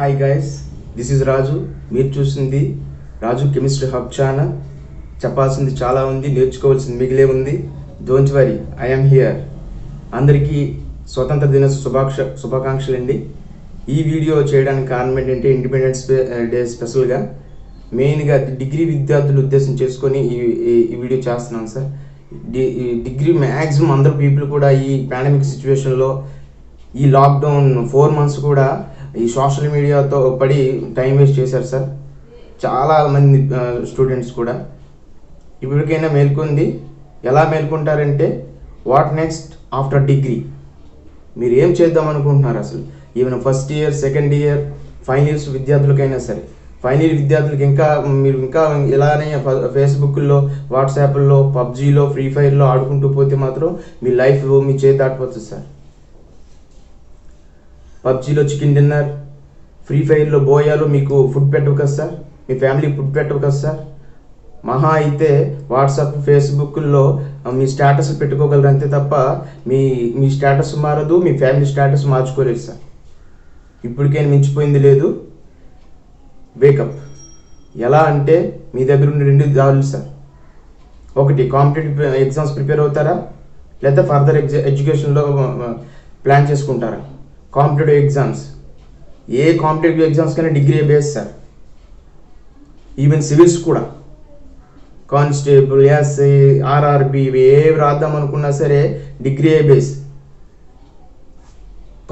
Hi guys, this is రాజు. మీరు చూసింది రాజు chemistry hub channel. చెప్పాల్సింది చాలా ఉంది, నేర్చుకోవాల్సింది మిగిలే ఉంది. Don't worry, I'm here. అందరికీ స్వతంత్ర దిన శుభాకాంక్షలు అండి. ఈ వీడియో చేయడానికి కారణం ఏంటంటే ఇండిపెండెన్స్ డే స్పెషల్గా మెయిన్గా డిగ్రీ విద్యార్థులు ఉద్దేశం చేసుకొని ఈ వీడియో చేస్తున్నాను సార్. డిగ్రీ మ్యాక్సిమం అందరు పీపుల్ కూడా ఈ పాండమిక్ సిచ్యువేషన్లో ఈ లాక్డౌన్ 4 months కూడా ఈ సోషల్ మీడియాతో పడి టైం వేస్ట్ చేశారు సార్. చాలా మంది స్టూడెంట్స్ కూడా ఇప్పటికైనా మేల్కొంది. ఎలా మేల్కొంటారంటే వాట్ నెక్స్ట్ ఆఫ్టర్ డిగ్రీ, మీరు ఏం చేద్దాం అనుకుంటున్నారు అసలు. Even first year, second year, final years విద్యార్థులకైనా సరే, ఫైనల్ ఇయర్ విద్యార్థులకి మీరు ఇంకా ఇలానే ఫేస్బుక్లో, వాట్సాప్లో, పబ్జీలో, ఫ్రీ ఫైర్లో ఆడుకుంటూ పోతే మాత్రం మీ లైఫ్ మీ చేతి దాటిపోతుంది సార్. పబ్జీలో చికెన్ డిన్నర్, ఫ్రీ ఫైర్లో బోయాలో మీకు ఫుడ్ పెట్టవు కదా సార్, మీ ఫ్యామిలీకి ఫుడ్ పెట్టవు కదా సార్. మహా అయితే వాట్సాప్, ఫేస్బుక్లో మీ స్టేటస్ పెట్టుకోగలరు అంతే తప్ప మీ స్టేటస్ మారదు, మీ ఫ్యామిలీ స్టేటస్ మార్చుకోలేదు సార్. ఇప్పటికైనా మించిపోయింది లేదు. వేకప్. ఎలా అంటే మీ దగ్గర ఉన్న 2 దారులు సార్. ఒకటి, కాంపిటేటివ్ ఎగ్జామ్స్ ప్రిపేర్ అవుతారా, లేదా ఫర్దర్ ఎడ్యుకేషన్లో ప్లాన్ చేసుకుంటారా. కాంపిటేటివ్ ఎగ్జామ్స్, ఏ కాంపిటేటివ్ ఎగ్జామ్స్ కన్నా degree base sir. Even civils కూడా, కానిస్టేబుల్, ఎస్ఐ, ఆర్ఆర్బి, ఏవి రాద్దాం అనుకున్నా సరే డిగ్రీ బేస్.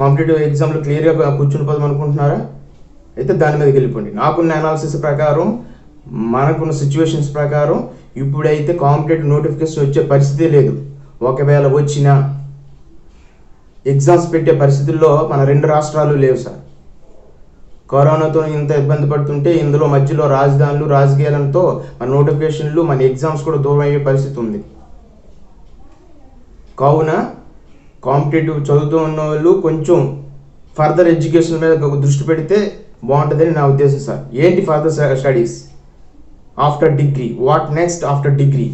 కాంపిటేటివ్ ఎగ్జామ్లో క్లియర్గా కూర్చుని పోదాం అనుకుంటున్నారా, అయితే దాని మీదకి వెళ్ళిపోండి. నాకున్న అనాలిసిస్ ప్రకారం, మనకున్న సిచ్యువేషన్స్ ప్రకారం ఇప్పుడైతే కాంపిటేటివ్ నోటిఫికేషన్ వచ్చే పరిస్థితే లేదు. ఒకవేళ వచ్చినా ఎగ్జామ్స్ పెట్టే పరిస్థితుల్లో మన 2 రాష్ట్రాలు లేవు సార్. కరోనాతో ఇంత ఇబ్బంది పడుతుంటే ఇందులో మధ్యలో రాజధానులు, రాజకీయాలతో మన నోటిఫికేషన్లు, మన ఎగ్జామ్స్ కూడా దూరం అయ్యే పరిస్థితి ఉంది. కావున కాంపిటేటివ్ చదువుతూ ఉన్న వాళ్ళు కొంచెం ఫర్దర్ ఎడ్యుకేషన్ మీద దృష్టి పెడితే బాగుంటుందని నా ఉద్దేశం సార్. ఏంటి further studies after degree, what next after degree.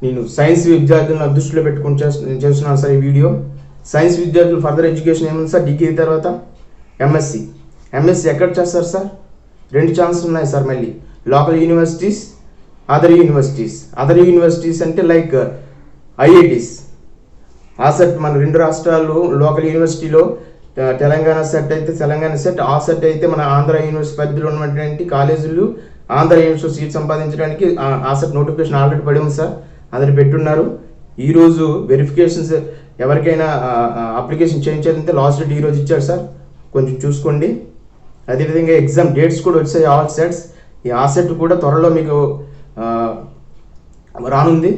నేను సైన్స్ విద్యార్థులను దృష్టిలో పెట్టుకుని చేస్తున్నాను సార్ ఈ వీడియో. సైన్స్ విద్యార్థులు ఫర్దర్ ఎడ్యుకేషన్ ఏముంది సార్, డిగ్రీ తర్వాత ఎంఎస్సి ఎక్కడ చేస్తారు సార్. 2 ఛాన్సెస్ ఉన్నాయి సార్. మళ్ళీ లోకల్ యూనివర్సిటీస్, అదర్ యూనివర్సిటీస్ అంటే లైక్ ఐఐటీస్. ఆ సెట్ మన 2 రాష్ట్రాలు లోకల్ యూనివర్సిటీలో తెలంగాణ సెట్ అయితే తెలంగాణ సెట్, ఆ సెట్ అయితే మన ఆంధ్ర యూనివర్సిటీ పరిధిలో ఉన్నటువంటి కాలేజీలు ఆంధ్ర యూనివర్సిటీ సీట్ సంపాదించడానికి ఆ సెట్ నోటిఫికేషన్ ఆల్రెడీ పడి ఉంది సార్. అదని పెట్టున్నారు. ఈరోజు వెరిఫికేషన్స్ ఎవరికైనా అప్లికేషన్ చేయించాలంటే లాస్ట్ డేట్ ఈరోజు ఇచ్చారు సార్, కొంచెం చూసుకోండి. అదేవిధంగా ఎగ్జామ్ డేట్స్ కూడా వచ్చాయి ఆల్ సెట్స్. ఈ ఆ సెట్ కూడా త్వరలో మీకు రానుంది.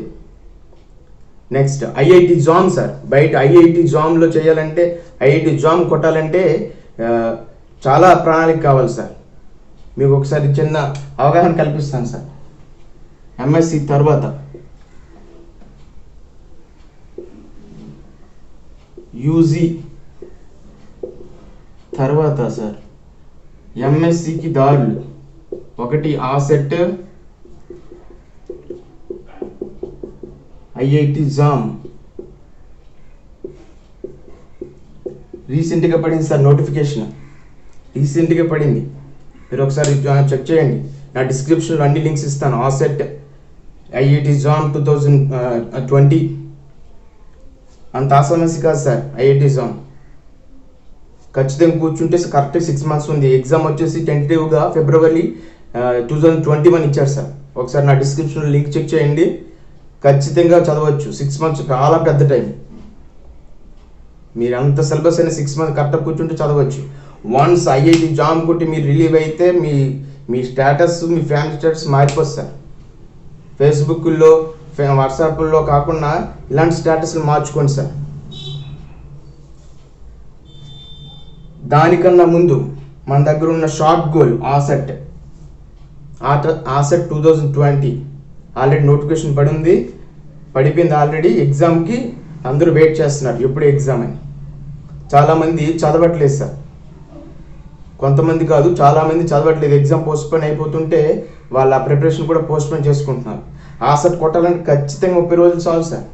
Next IIT jam sir. బయట ఐఐటి జామ్లో చేయాలంటే, ఐఐటి జామ్ కొట్టాలంటే చాలా ప్రణాళిక కావాలి సార్. మీకు ఒకసారి చిన్న అవగాహన కల్పిస్తాను సార్. ఎంఎస్సి తర్వాత యూజీ తర్వాత సార్ ఎంఎస్సికి దారులు. ఒకటి ఆ సెట్, ఐఐటి జామ్. రీసెంట్గా పడింది సార్ నోటిఫికేషన్, రీసెంట్గా పడింది. మీరు ఒకసారి చెక్ చేయండి. నా డిస్క్రిప్షన్లో అన్ని లింక్స్ ఇస్తాను. ఆ సెట్, ఐఐటి జామ్ 2020 అంత ఆసమస్య కాదు సార్. ఐఐటి జామ్ ఖచ్చితంగా కూర్చుంటే కరెక్ట్ 6 months ఉంది. ఎగ్జామ్ వచ్చేసి టెంటేటివ్గా February 2021 ఇచ్చారు సార్. ఒకసారి నా డిస్క్రిప్షన్లో లింక్ చెక్ చేయండి. ఖచ్చితంగా చదవచ్చు. 6 months చాలా పెద్ద టైం. మీరు అంత సిలబస్ అయినా 6 months కరెక్ట్గా కూర్చుంటే చదవచ్చు. వన్స్ ఐఐటి జామ్ కొట్టి మీరు రిలీవ్ అయితే మీ స్టేటస్, మీ ఫ్యామిలీ స్టేటస్ మారిపోతుంది సార్. ఫేస్బుక్లో, వాట్సాప్లో కాకుండా ఇలాంటి స్టేటస్లు మార్చుకోండి సార్. దానికన్నా ముందు మన దగ్గర ఉన్న షార్ట్ గోల్ ఆ సెట్ 2020 ఆల్రెడీ నోటిఫికేషన్ పడిపోయింది ఆల్రెడీ. ఎగ్జామ్కి అందరూ వెయిట్ చేస్తున్నారు, ఎప్పుడు ఎగ్జామ్ అని. చాలామంది చదవట్లేదు సార్. కొంతమంది కాదు, చాలామంది చదవట్లేదు. ఎగ్జామ్ పోస్ట్పోన్ అయిపోతుంటే వాళ్ళ ప్రిపరేషన్ కూడా పోస్ట్పోన్ చేసుకుంటున్నారు. ఆ సెట్ కొట్టాలంటే ఖచ్చితంగా 30 రోజులు చాలు సార్.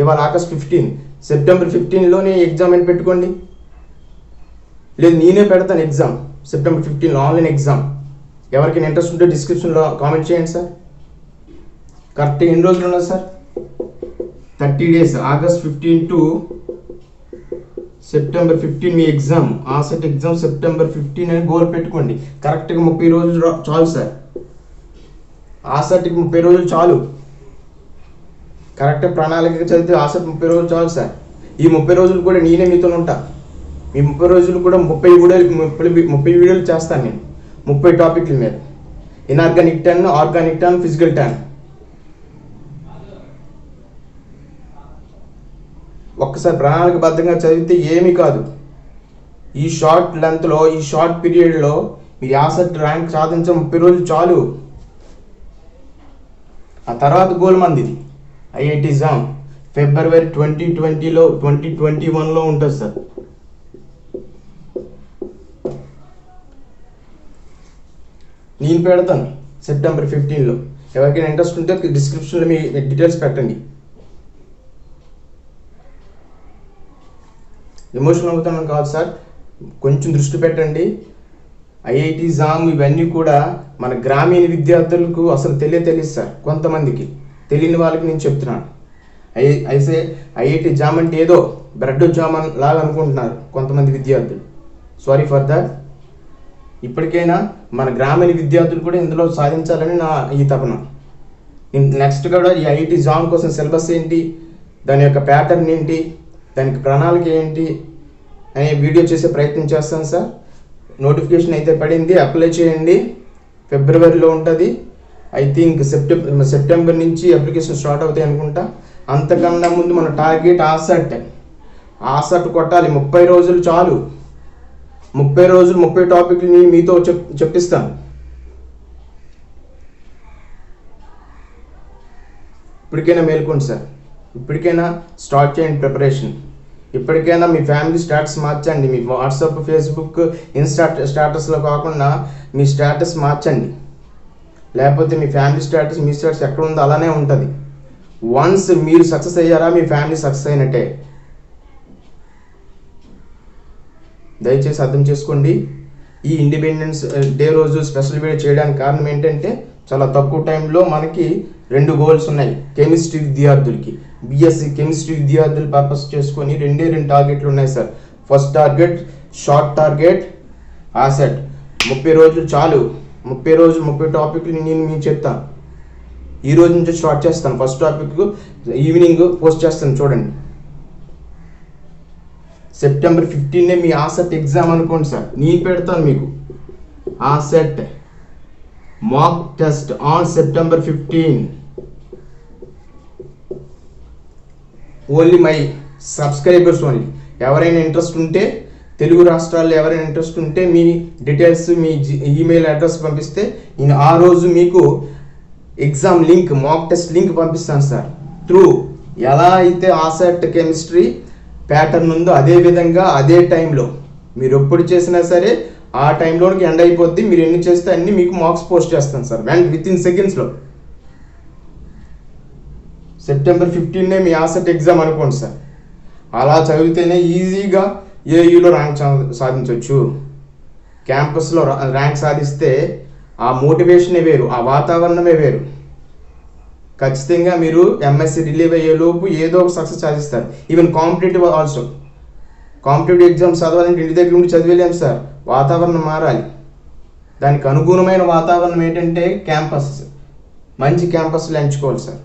ఇవాళ ఆగస్ట్ 15, సెప్టెంబర్ 15లోనే ఎగ్జామ్ అని పెట్టుకోండి. లేదు నేనే పెడతాను ఎగ్జామ్ సెప్టెంబర్ 15 ఆన్లైన్ ఎగ్జామ్. ఎవరికైనా ఇంట్రెస్ట్ ఉంటే డిస్క్రిప్షన్లో కామెంట్ చేయండి సార్. కరెక్ట్గా ఎన్ని రోజులు ఉన్నది sir? 30 days. August 15 to September 15 me exam. Asset exam September 15 అని గోల్ పెట్టుకోండి. కరెక్ట్గా 30 రోజులు చాలు సార్. ఆసెట్కి 30 రోజులు చాలు. కరెక్ట్గా ప్రణాళిక చదివితే ఆసెట్ 30 రోజులు చాలు సార్. ఈ 30 రోజులు కూడా నేనే మీతో ఉంటా. ఈ 30 రోజులు కూడా 30 వీడియోలు చేస్తాను నేను. 30 టాపిక్ల మీద. Inorganic turn, organic turn, physical turn. ఒక్కసారి ప్రణాళికబద్ధంగా చదివితే ఏమీ కాదు. ఈ షార్ట్ లెంత్లో, ఈ షార్ట్ పీరియడ్లో మీరు ఆసెట్ ర్యాంక్ సాధించే 30 రోజులు చాలు. ఆ తర్వాత గోల్ మంది ఐఐటి ఎగ్జామ్ ఫిబ్రవరి 2020లో 2021లో ఉంటుంది సార్. నేను పెడతాను సెప్టెంబర్ 15లో. ఎవరికైనా ఇంట్రెస్ట్ ఉంటే డిస్క్రిప్షన్లో మీ డీటెయిల్స్ పెట్టండి. ఎమోషనల్ అవుతాను కాదు సార్, కొంచెం దృష్టి పెట్టండి. ఐఐటి ఎగ్జామ్ ఇవన్నీ కూడా మన గ్రామీణ విద్యార్థులకు అసలు తెలియదు సార్. కొంతమందికి తెలియని వాళ్ళకి నేను చెప్తున్నాను. అయితే ఐఐటి ఎగ్జామ్ అంటే ఏదో బ్రెడ్ జామ్ లాగా అనుకుంటున్నారు కొంతమంది విద్యార్థులు. Sorry for that. ఇప్పటికైనా మన గ్రామీణ విద్యార్థులు కూడా ఇందులో సాధించాలని నా ఈ తపన. నెక్స్ట్ కూడా ఈ ఐఐటి ఎగ్జామ్ కోసం సిలబస్ ఏంటి, దాని యొక్క ప్యాటర్న్ ఏంటి, దానికి ప్రణాళిక ఏంటి అనే వీడియో చేసే ప్రయత్నం చేస్తాను సార్. నోటిఫికేషన్ అయితే పడింది, అప్లై చేయండి. ఫిబ్రవరిలో ఉంటుంది. ఐ థింక్ సెప్టెంబర్ నుంచి అప్లికేషన్ స్టార్ట్ అవుతాయి అనుకుంటా. అంతకన్నా ముందు మన టార్గెట్ ఆసెట్ కొట్టాలి. 30 రోజులు చాలు. 30 రోజులు 30 టాపిక్లు నేను మీతో చెప్పిస్తాను. ఇప్పటికైనా మేల్కోండి సార్. ఇప్పటికైనా స్టార్ట్ చేయండి ప్రిపరేషన్. ఇప్పటికైనా మీ ఫ్యామిలీ స్టేటస్ మార్చండి. మీ వాట్సాప్, ఫేస్బుక్, ఇన్స్టా స్టేటస్లో కాకుండా మీ స్టేటస్ మార్చండి. లేకపోతే మీ ఫ్యామిలీ స్టేటస్, మీ స్టేటస్ ఎక్కడ ఉందో అలానే ఉంటుంది. వన్స్ మీరు సక్సెస్ అయ్యారా మీ ఫ్యామిలీ సక్సెస్ అయినట్టే. దయచేసి అర్థం చేసుకోండి. ఈ ఇండిపెండెన్స్ డే రోజు స్పెషల్ వీడియో చేయడానికి కారణం ఏంటంటే చాలా తక్కువ టైంలో మనకి 2 గోల్స్ ఉన్నాయి. కెమిస్ట్రీ విద్యార్థులకి, బిఎస్సి కెమిస్ట్రీ విద్యార్థులు పర్పస్ చేసుకొని 2 టార్గెట్లు ఉన్నాయి sir. First target short target asset. 30 రోజులు చాలు. 30 రోజులు 30 టాపిక్లు నేను మీకు చెప్తాను. ఈ రోజు నుంచి స్టార్ట్ చేస్తాను. ఫస్ట్ టాపిక్ ఈవినింగ్ పోస్ట్ చేస్తాను చూడండి. సెప్టెంబర్ 15 మీ ఆసెట్ ఎగ్జామ్ అనుకోండి సార్. నేను పెడతాను మీకు asset mock test on September 15. Only my subscribers only. ఎవరైనా ఇంట్రెస్ట్ ఉంటే, తెలుగు రాష్ట్రాల్లో ఎవరైనా ఇంట్రెస్ట్ ఉంటే మీ డీటెయిల్స్, మీ ఈమెయిల్ అడ్రస్ పంపిస్తే నేను ఆ రోజు మీకు exam link, mock test link పంపిస్తాను సార్. త్రూ ఎలా అయితే ఆసెట్ కెమిస్ట్రీ ప్యాటర్న్ ఉందో అదే విధంగా అదే టైంలో మీరు ఎప్పుడు చేసినా సరే ఆ టైంలోకి ఎండ్ అయిపోద్ది. మీరు ఎన్ని చేస్తే అన్ని మీకు మార్క్స్ పోస్ట్ చేస్తాను సార్ విత్ ఇన్ సెకండ్స్లో. సెప్టెంబర్ 15 మీ ఆసెట్ ఎగ్జామ్ అనుకోండి సార్. అలా చదివితేనే ఈజీగా ఏయూలో ర్యాంక్ సాధించవచ్చు. క్యాంపస్లో ర్యాంక్ సాధిస్తే ఆ మోటివేషనే వేరు, ఆ వాతావరణమే వేరు. ఖచ్చితంగా మీరు ఎంఎస్సి రిలీవ్ అయ్యేలోపు ఏదో ఒక సక్సెస్ సాధిస్తారు. Even competitive also. Competitive exams చదవాలంటే ఇంటి దగ్గర ఉండి చదివేలేము సార్. వాతావరణం మారాలి. దానికి అనుగుణమైన వాతావరణం ఏంటంటే క్యాంపస్. మంచి క్యాంపస్లు ఎంచుకోవాలి సార్.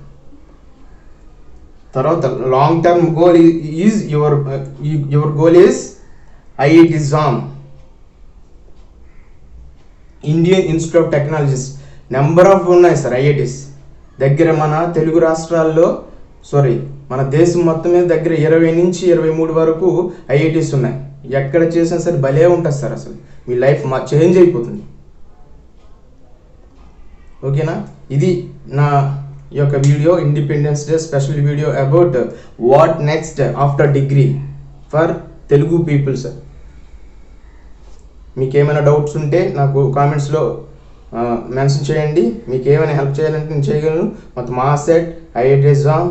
తర్వాత long term goal is your goal is IIT exam, Indian institute of technologies. Number of ఉన్నాయి సార్ ఐఐటీస్ దగ్గర. మన తెలుగు రాష్ట్రాల్లో మన దేశం మొత్తం మీద దగ్గర 20 నుంచి 23 వరకు ఐఐటీస్ ఉన్నాయి. ఎక్కడ చేసినా సరే భలే ఉంటుంది సార్. అసలు మీ లైఫ్ చేంజ్ అయిపోతుంది. ఓకేనా? ఇది నా యొక్క video, independence day special video about what next after degree for Telugu people sir. మీకు ఏమైనా డౌట్స్ ఉంటే నాకు కామెంట్స్లో మెన్షన్ చేయండి. మీకు ఏమైనా హెల్ప్ చేయాలంటే నేను చేయగలను. మొత్తం ఆసెట్, ఐఐటి ఎగ్జామ్,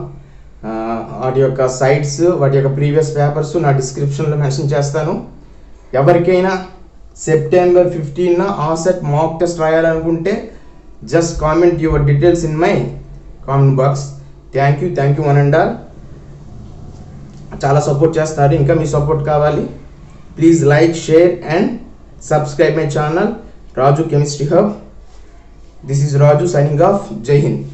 వాటి యొక్క సైట్స్, వాటి యొక్క ప్రీవియస్ పేపర్స్ నా డిస్క్రిప్షన్లో మెన్షన్ చేస్తాను. ఎవరికైనా సెప్టెంబర్ 15న ఆసెట్ మాక్ టెస్ట్ రాయాలనుకుంటే just comment your details in my comment box. Thank you one and all. చాలా సపోర్ట్ చేస్తారు, ఇంకా మీ సపోర్ట్ కావాలి. Please like, share and subscribe my channel Raju chemistry hub. This is Raju signing off. జై హింద్.